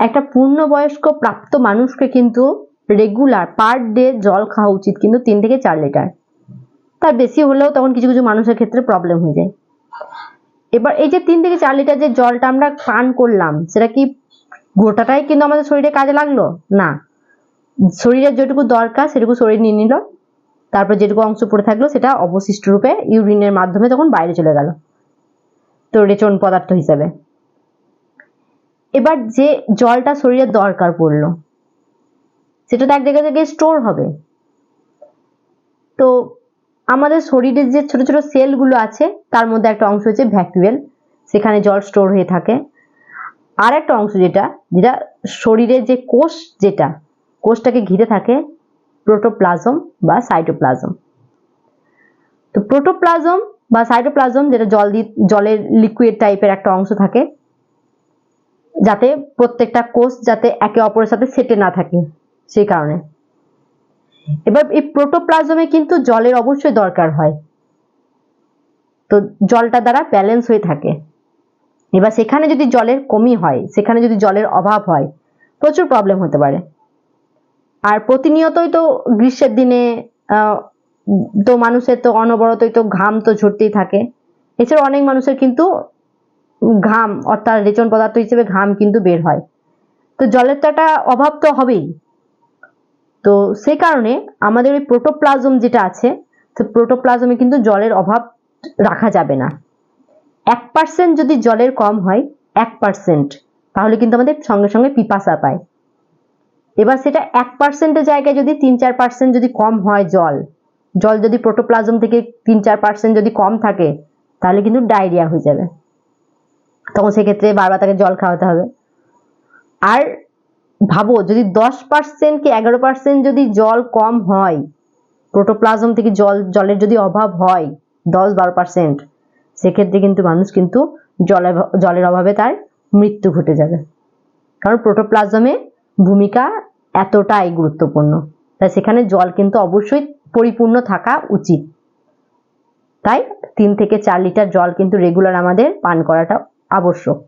একটা পূর্ণবয়স্ক প্রাপ্ত মানুষকে কিন্তু রেগুলার পার ডে জল খাওয়া উচিত কিন্তু 3 থেকে 4 লিটার। তার বেশি হলেও তখন কিছু কিছু মানুষের ক্ষেত্রে প্রবলেম হয়ে যায়। এবার এই যে 3 থেকে 4 লিটার যে জলটা আমরা পান করলাম, সেটা কি গোটাটাই কিন্তু আমাদের শরীরে কাজে লাগলো না। শরীরের যেটুকু দরকার সেটুকু শরীর নিয়ে নিল, তারপর যেটুকু অংশ পড়ে থাকলো সেটা অবশিষ্ট রূপে ইউরিনের মাধ্যমে তখন বাইরে চলে গেল, তো রেচন পদার্থ হিসেবে। এবার যে জলটা শরীরের দরকার পড়লো সেটা তো এক জায়গা থেকে স্টোর হবে। তো আমাদের শরীরের যে ছোট ছোট সেলগুলো আছে তার মধ্যে একটা অংশ হচ্ছে ভ্যাকুয়েল, সেখানে জল স্টোর হয়ে থাকে। আর একটা অংশ যেটা যেটা শরীরের যে কোষ, যেটা কোষটাকে ঘিরে থাকে, প্রোটোপ্লাজম বা সাইটোপ্লাজম। তো প্রোটোপ্লাজম বা সাইটোপ্লাজম যেটা জলের লিকুইড টাইপের একটা অংশ থাকে, যাতে প্রত্যেকটা কোষ যাতে একে অপরের সাথে সেটে না থাকে সেই কারণে। এবার এই প্রোটোপ্লাজমে কিন্তু জলের অবশ্যই দরকার হয়, তো জলটা দ্বারা ব্যালেন্স হয়ে থাকে। এবার সেখানে যদি জলের কমি হয়, সেখানে যদি জলের অভাব হয়, প্রচুর প্রবলেম হতে পারে। আর প্রতিনিয়তই তো গ্রীষ্মের দিনে তো মানুষের তো অনবরতই তো ঘাম তো ঝরতেই থাকে। এছাড়া অনেক মানুষের কিন্তু ঘাম অর্থাৎ রেচন পদার্থ হিসেবে ঘাম কিন্তু বের হয়, তো জলের তো একটা অভাব তো হবেই। তো সেই কারণে আমাদের ওই প্রোটোপ্লাজম যেটা আছে, তো প্রোটোপ্লাজমে কিন্তু জলের অভাব রাখা যাবে না। 1% যদি জলের কম হয়, 1%, তাহলে কিন্তু আমাদের সঙ্গে সঙ্গে পিপাসা পায়। এবার সেটা 1%-এর জায়গায় যদি 3-4% যদি কম হয় জল যদি প্রোটোপ্লাজম থেকে 3-4% যদি কম থাকে, তাহলে কিন্তু ডায়রিয়া হয়ে যাবে। তখন সেক্ষেত্রে বারবার তাকে জল খাওয়াতে হবে। আর ভাবো যদি 10% কি 11% যদি জল কম হয়, প্রোটোপ্লাজম থেকে জলের যদি অভাব হয় 10-12%, সেক্ষেত্রে কিন্তু মানুষ কিন্তু জলের অভাবে তার মৃত্যু ঘটে যাবে। কারণ প্রোটোপ্লাজমে ভূমিকা এতটাই গুরুত্বপূর্ণ, তাই সেখানে জল কিন্তু অবশ্যই পরিপূর্ণ থাকা উচিত। তাই 3 থেকে 4 লিটার জল কিন্তু রেগুলার আমাদের পান করাটা আবশ্যক।